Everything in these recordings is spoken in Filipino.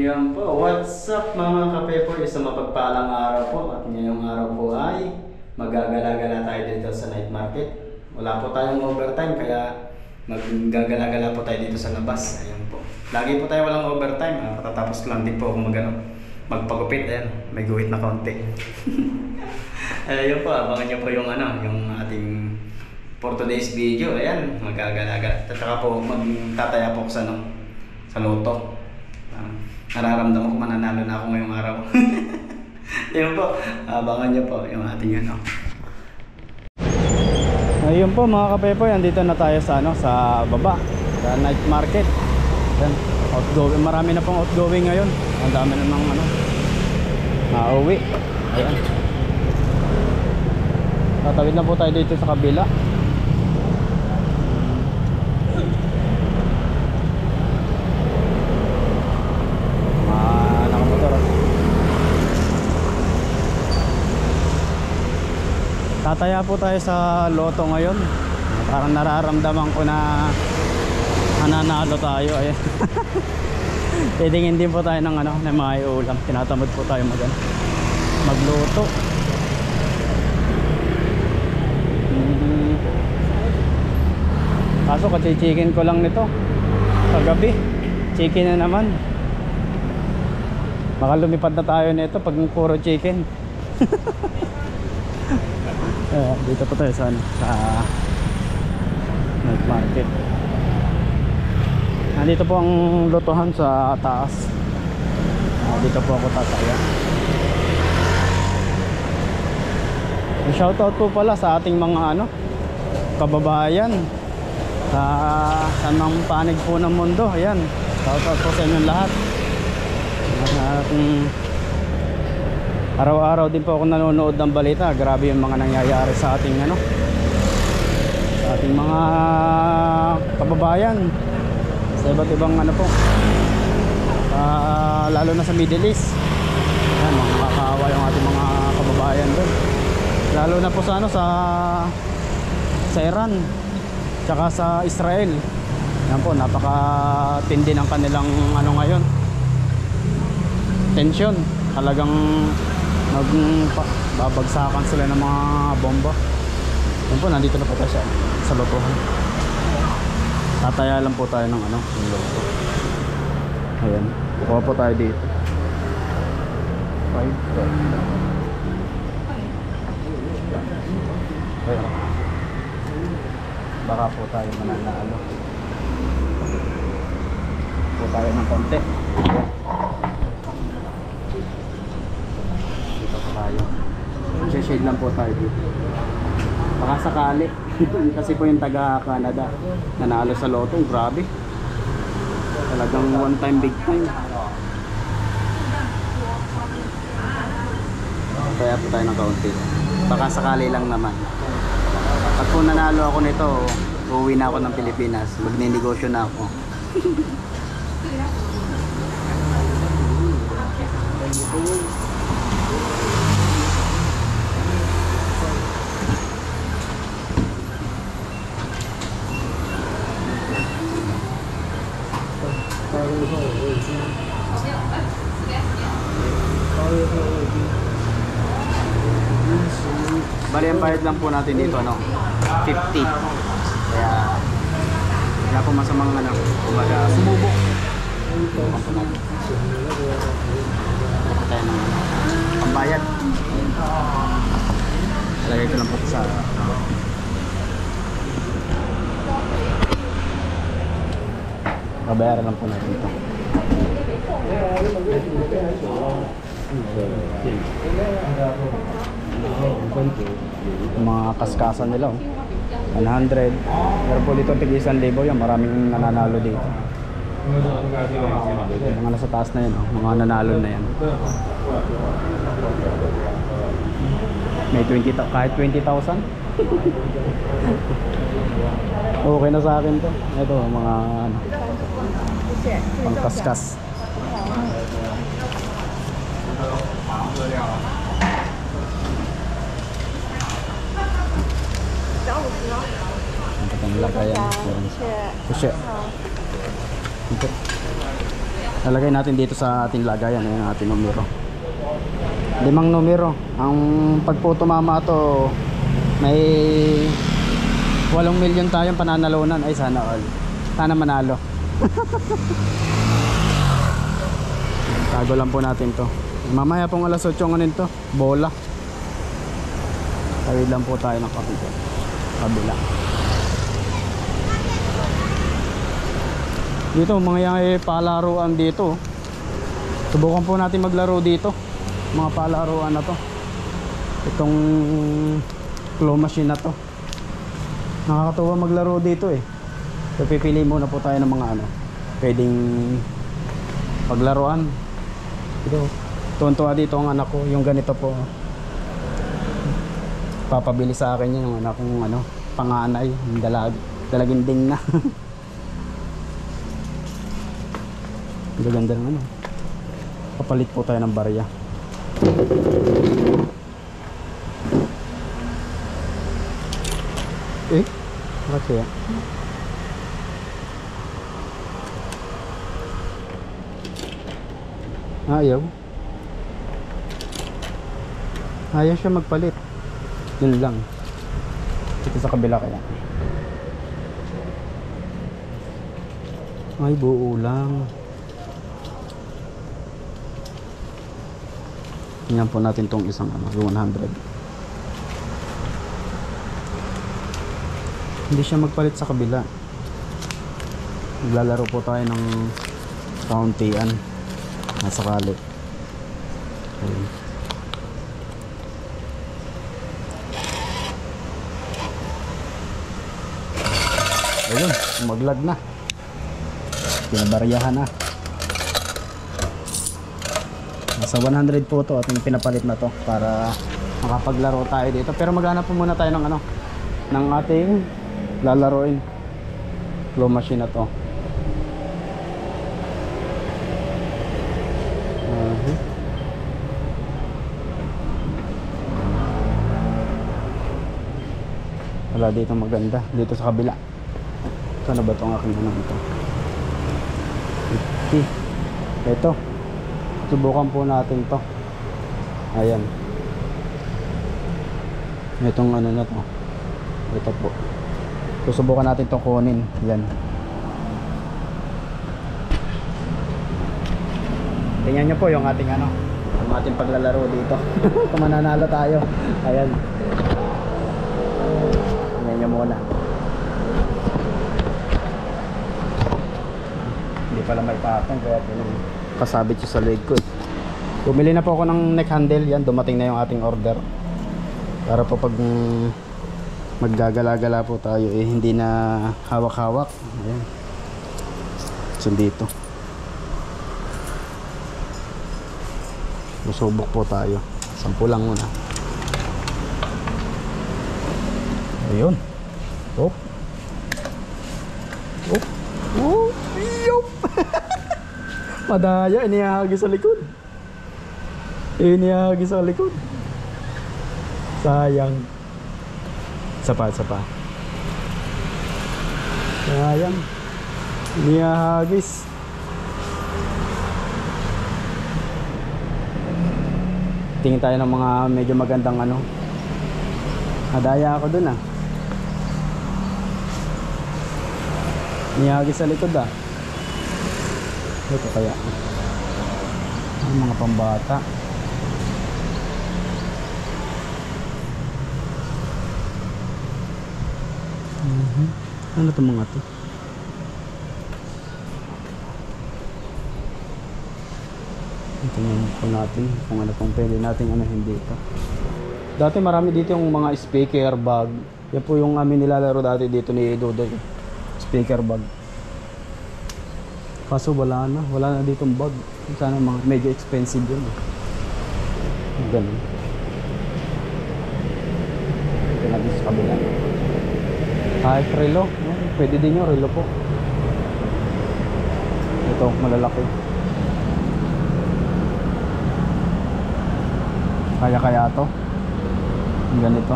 Ayan po, what's up mga kapepo? Isang mapagpalang araw po at ngayong araw po ay magagala-gala tayo dito sa night market. Wala po tayong overtime kaya maggagala-gala po tayo dito sa labas. Ayan po. Lagi po tayo walang overtime. Patatapos lang din po ako magpagupit. Ayan, may guhit na konti. Ayan po, abangan nyo po yung yung ating for today's video. Ayan, magagala-gala. At saka po magtataya po ako sa loto. Nararamdaman ko mananalo na ako ngayong araw. Ayun po, abangan nyo po yung ating Ayun po mga kapepoy, andito na tayo sa sa baba, sa night market. Ayan, outgoing, marami na pong outgoing ngayon. Ang dami na ng nauwi. Ayan. Tatawid na po tayo dito sa kabila. Tataya po tayo sa loto ngayon. Parang nararamdaman ko na nananalo tayo. Ayan. Tidingin din po tayo ng ng mga ulam. Tinatamad po tayo magluto. Kaso chicken ko lang nito kagabi. Chicken na naman. Baka lumipad na tayo nito pag puro chicken. Dito po tayo sa night market. Nandito po ang lotohan sa taas. Dito po ako tataya. Shoutout po pala sa ating mga kababayan sa sanang panig po ng mundo. Ayan, shoutout po sa inyong lahat. Araw-araw din po ako nanonood ng balita. Grabe yung mga nangyayari sa ating sa ating mga kababayan sa iba't ibang po, lalo na sa Middle East. Yan, makakaawa yung ating mga kababayan doon. Lalo na po sa sa Iran tsaka sa Israel. Yan po, napakatindi ng kanilang ngayon, tension. Talagang babagsakan sila ng mga bomba. Yan po, nandito na po tayo sa lotohan. Tataya lang po tayo ng yung loto. Ayan, kuha po tayo dito. 5. Ayan, baka po tayo mananalo. Po tayo ng konti. Shade lang po tayo dito. Baka sakali. Kasi po yung taga Canada nanalo sa loto. Grabe. Talagang one time, big time. Kaya po tayo ng kaunti. Baka sakali lang naman. Pag po nanalo ako nito, uuwi na ako ng Pilipinas. Magninegosyo na ako. Bali ang bayad lang po natin dito 50. Kaya wala po masamang kumbaga sumubok. Tayo ng pambayad. Lagay ko lang po sa babayaran lang po natin ito. Yung mga kaskasan nila 100. Pero po dito tig 1,000 yan. Maraming nananalo dito. Mga nasa taas na yan, mga nanalo na yan. May 20, kahit 20,000. Okay na sa akin to. Ito mga pangkaskas. Ang lagayan. 谢谢。Lalagay natin dito sa ating lagayan. Ayan ang ating numero. 5 numero. Ang pag po tumama to, may 8 million tayong pananalunan. Ay sana all. Sana manalo. Tago lang po natin to. Mamaya pong alas 8 ngayon to. Bola. Tawid lang po tayo ng kabila. Dito mga palaruan dito. Subukan po natin maglaro dito. Mga palaruan na to. Itong claw machine na to. Nakakatuwa maglaro dito eh. So pipili muna po tayo ng mga pwedeng paglaruan. Ito, tuwan-tuwa dito ang anak ko. Yung ganito po, papabili sa akin yun. Yung anak kong panganay, yung dalaginding na. Gaganda ng papalit po tayo ng barya. Bakit siya? Ayaw siya magpalit. Yun lang. Ito sa kabila kaya. Ay, buo lang. Tingnan po natin tong isang yung 100. Hindi siya magpalit sa kabila. Maglalaro po tayo ng kauntian. Nasakali. Okay. Ayun, maglag na. Pinabaryahan na. Nasa 100 po to at yung pinapalit na to para makapaglaro tayo dito. Pero maghanap po muna tayo ng ng ating lalaroin. Claw machine na to. Wala dito maganda. Dito sa kabila. Sana ba itong aking ito? Ito. Subukan po natin to. Ayan. Itong na to. Ito po. Susubukan natin itong kunin. Yan. Tingnan nyo po yung ating yung ating paglalaro dito. Kung mananalo tayo. Ayan. Tingnan nyo muna. Hindi pala may patong kaya kasabit siya sa leg ko eh. Bumili na po ako ng neck handle. Yan, dumating na yung ating order. Para po pag maggagala-gala po tayo hindi na hawak-hawak. Ayan. So dito susubok po tayo. 10 lang muna. Ayun. Oh. Oh. Oh. Yup. Madaya, inihagi sa likod. Inihagi sa likod. Sayang. Isa pa. Sayang. Inihagis. Tingin tayo ng mga medyo magandang Nadaya ako dun Inihagis sa likod Ito kaya ang mga pambata. Ano itong mga to? Tingnan po natin kung ano pong pwede natin hindi ito. Dati marami dito yung mga speaker bag. Yan po yung amin nilalaro dati dito ni Dodoy. Speaker bag. Kaso wala na ditong bag. Sana mga medyo expensive yun ganun. Ito natin sa kabila. Kahit relo, pwede din yung relo po. Ito malalaki. Kaya to ganito.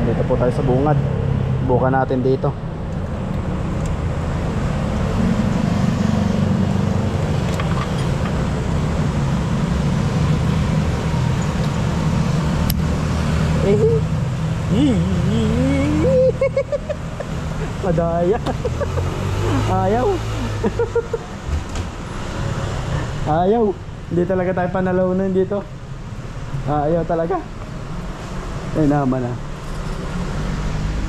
Dito po tayo sa bungad. Bukan natin dito. Adaya. Ayaw. Ayaw. Hindi talaga tayo panalawanan dito. Ayaw talaga. Ay naman ah.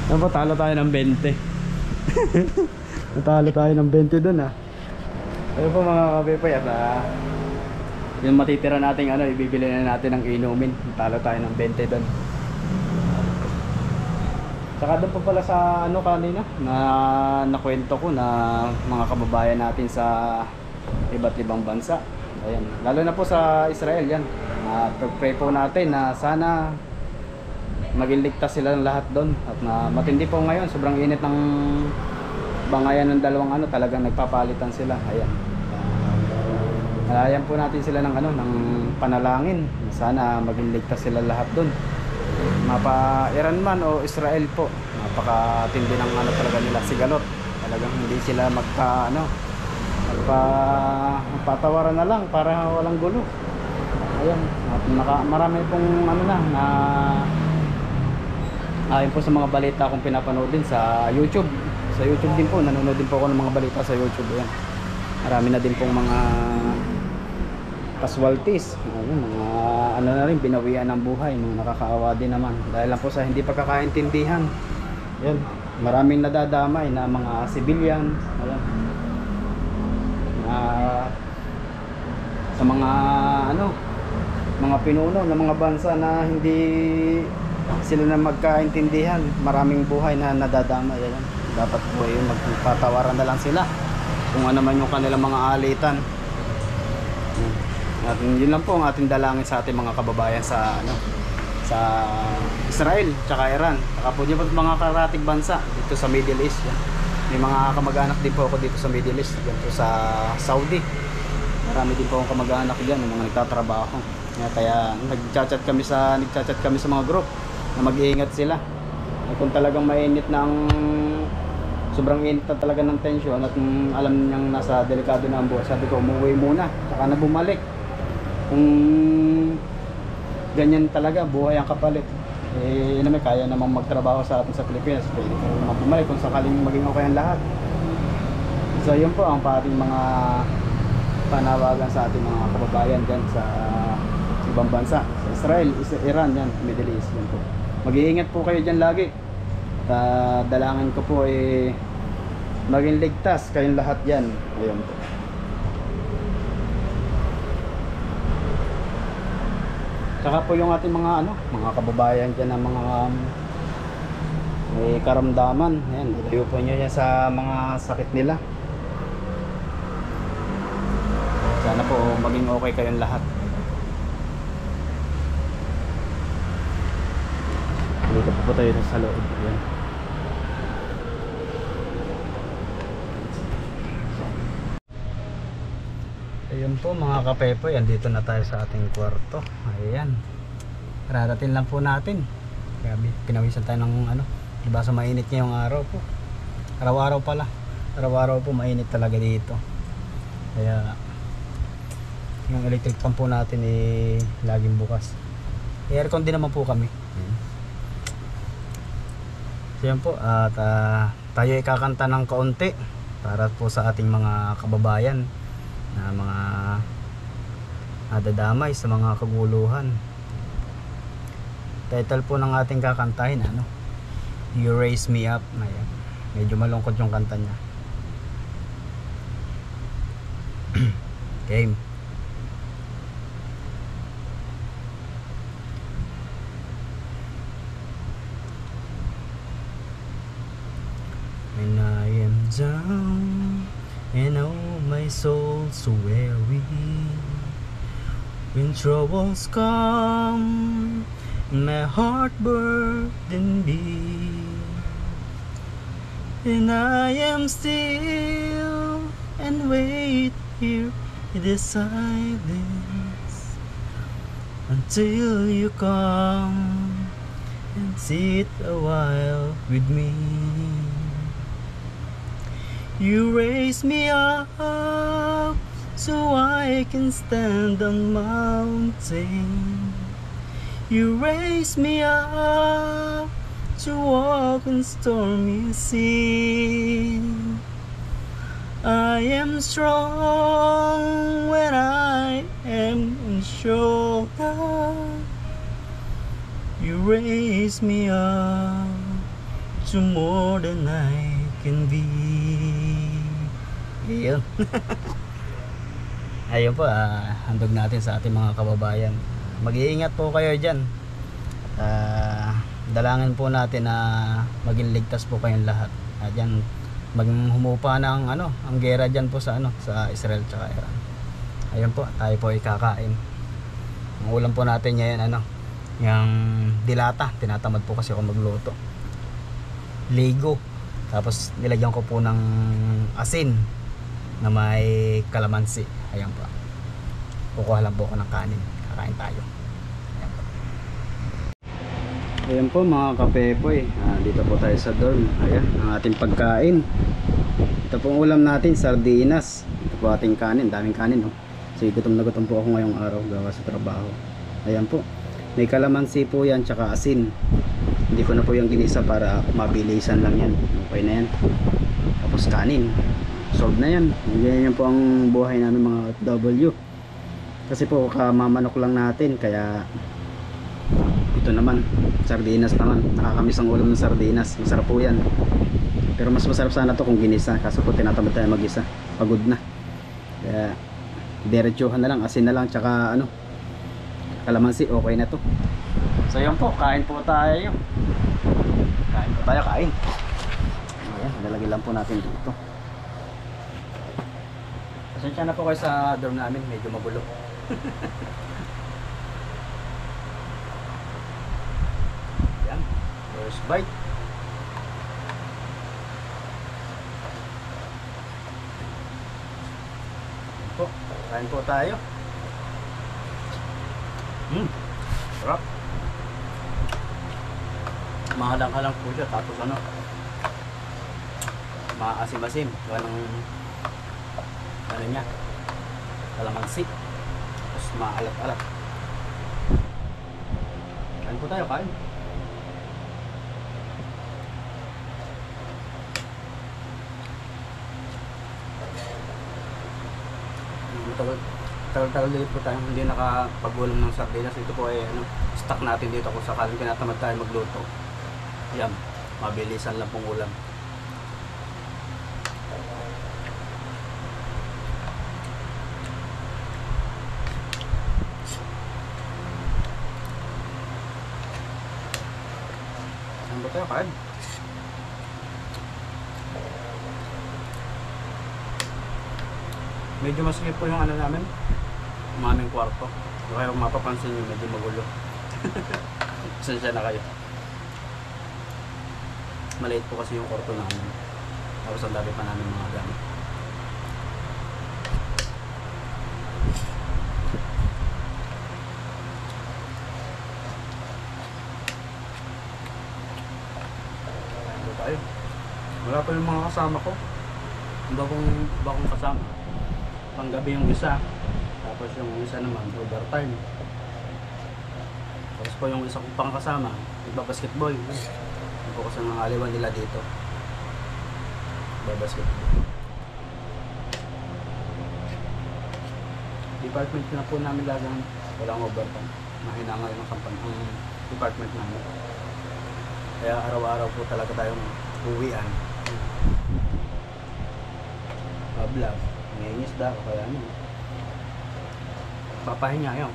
Ano, talo tayo ng 20. Natalo tayo ng 20 dun ah. Ayun po mga kapepoy at yung matitira natin ano, ibibili na natin ng inumin. Talo tayo ng 20 dun. Saka doon po pala sa ano kanina na nakwento ko na mga kababayan natin sa iba't ibang bansa. Ayan, lalo na po sa Israel yan. Pag-pray po natin na sana maging ligtas sila ng lahat doon. At na matindi po ngayon, sobrang init ng bangayan ng dalawang ano, talagang nagpapalitan sila. Ayan. Nalayan po natin sila ng ano, ng panalangin. Sana maging ligtas sila lahat doon. Mapa Iran man o Israel po, napakatindi ng ano talaga nila, sigalot. Talagang hindi sila magpatawaran na lang para walang gulo. Ayan, at marami pong ano na ayon po sa mga balita akong pinapanood din sa YouTube. Sa YouTube din po, nanonood din po ako ng mga balita sa YouTube. Ayan. Marami na din pong mga casualties, mga ano na rin, binawian ng buhay, mga nakakaawa din naman dahil lang po sa hindi pagkakaintindihan. Yan, maraming nadadamay na mga civilian. Ayan. Sa mga ano, mga pinuno ng mga bansa na hindi sila na magkaintindihan, maraming buhay na nadadamay. Ayan. Dapat po yun, magpatawaran na lang sila kung ano man yung kanilang mga alitan. At yun lang po ang ating dalangin sa ating mga kababayan sa ano, sa Israel tsaka Iran. Saka po dito mga karatig bansa dito sa Middle East. Yan. May mga kamag-anak din po ako dito sa Middle East, dito sa Saudi. Marami din po akong kamag-anak diyan, mga nagtatrabaho. Kaya nagchat-chat kami sa mga group na mag-iingat sila. At kung talagang mainit ng sobrang init na talaga ng tensyon at alam niyang nasa delikado na ang buhay, sabi ko umuwi muna, saka na bumalik. Kung ganyan talaga, buhay ang kapalit. Naman kaya namang magtrabaho sa atin sa Pilipinas. Pwede ko naman bumalik kung sakaling maging okay ang lahat. So yun po ang ating mga panawagan sa ating mga kababayan dyan sa ibang bansa. Sa Israel, Iran, yan, Middle East. Yan po. Mag-iingat po kayo dyan lagi. Dalangin ko po maging ligtas kayong lahat dyan. Ayun po. Saka po yung ating mga mga kababayan dyan ng mga may karamdaman, ayan, ilayo po nyo yan sa mga sakit nila. Sana po maging okay kayong lahat. Dito po tayo sa loob. Ayan. Ayun po mga kapepoy, andito na tayo sa ating kwarto. Ayan, rarating lang po natin. Grabe, pinawisan tayo ng diba sa mainit ngayong araw po. Araw-araw pala, araw-araw po mainit talaga dito. Kaya yung electric fan po natin laging bukas. Aircon din naman po kami. So yan po, at tayo ikakanta ng kaunti para po sa ating mga kababayan na mga nadadamay sa mga kaguluhan. Title po ng ating kakantahin, You Raise Me Up. Ayan. Medyo malungkot yung kanta niya. Game. When I am down and oh my soul so weary, when troubles come my heart burden be, and I am still and wait here in the silence until you come and sit a while with me. You raise me up so I can stand on mountain. You raise me up to walk on stormy sea. I am strong when I am unsure. You raise me up to more than I can be. Ayun. Ayun po, handog natin sa ating mga kababayan. Mag-iingat po kayo dyan. Dalangin po natin na maging ligtas po kayong lahat. Dyan, humupa na ang gera dyan po sa sa Israel tsaka Iran. Ayun po, tayo po ay kakain. Ang ulam po natin ngayon yung dilata. Tinatamad po kasi ako magluto. Ligo. Tapos nilagyan ko po ng asin na may kalamansi. Ayan po. Kukuha lang po ako ng kanin. Kakain tayo. Ayan po mga kapepoy. Dito po tayo sa dorm. Ayan ang ating pagkain. Ito po ang ulam natin, sardinas. Ito po ating kanin. Daming kanin Kasi gutom na gutom po ako ngayong araw gawa sa trabaho. Ayan po. May kalamansi po yan tsaka asin. Hindi ko na po yung ginisa para mabilisan lang yan. Okay na yan. Tapos kanin. Solve na yan. Yan po ang buhay namin mga OFW. Kasi po kamamanok lang natin. Kaya ito naman sardinas naman. Nakakamiss ang ulam ng sardinas. Masarap po yan. Pero mas masarap sana to kung ginisa. Kaso po tinatamad tayo mag-isa. Pagod na. Kaya diretsuhan na lang. Asin na lang tsaka kalamansi, okay na to. So yun po, kain po tayo. Kain po tayo, kain. Ayan, lalagay lang po natin dito. Pasensya na po kayo sa dorm namin, medyo magulo. Ayan, first bite. Ayan po, kain po tayo. Sarap. Mahalang-halang po siya. Tapos maasim-asim. Niya kalamansi. Tapos maalat-alat. Kain po tayo, kain. Tagal-tagal dito po tayo hindi nakapag-ulam ng sardinas. Ito po ay stock natin dito kung sakaling tinatamad tayo magluto. Yan, mabilisan lang pong ulam. Saan ba tayo kain? Medyo masikip po yung namin, yung aming kwarto. Kaya kung mapapansin nyo, medyo magulo. Pasensya na kayo. Maliit po kasi yung kwarto namin. Tapos ang dami pa namin mga gamit. Kain tayo. Wala pa yung mga kasama ko. Iba kong kasama. Panggabi yung isa, tapos yung isa naman overtime. Tapos po yung isa kong pangkasama nagbabasketball. Yung po kasi ng aliwan nila dito babasketball. Department na po namin lagang walang overtime. Mahina nga yung department namin. Kaya araw-araw po talaga tayong uwian. Mablab may isda o kaya papahinga yun.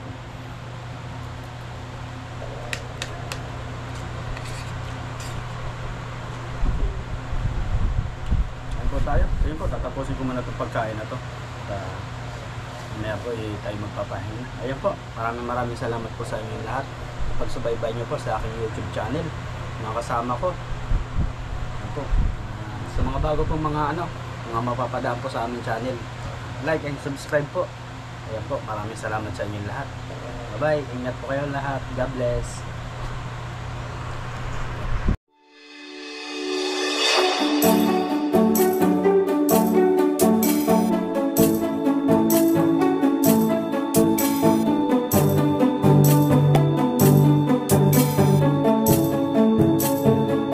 Ayun po tayo. Ayun po, tatapusin ko muna itong pagkain na to. Mamaya po tayo magpapahinga. Ayun po, maraming salamat po sa inyong lahat. Pagsubaybay nyo po sa aking YouTube channel. Mga kasama ko. Ayun po. Sa mga bago pong mga mga mapapadaan po sa aming channel, like and subscribe po. Ayan po, maraming salamat sa inyong lahat. Bye bye, ingat po kayo lahat. God bless.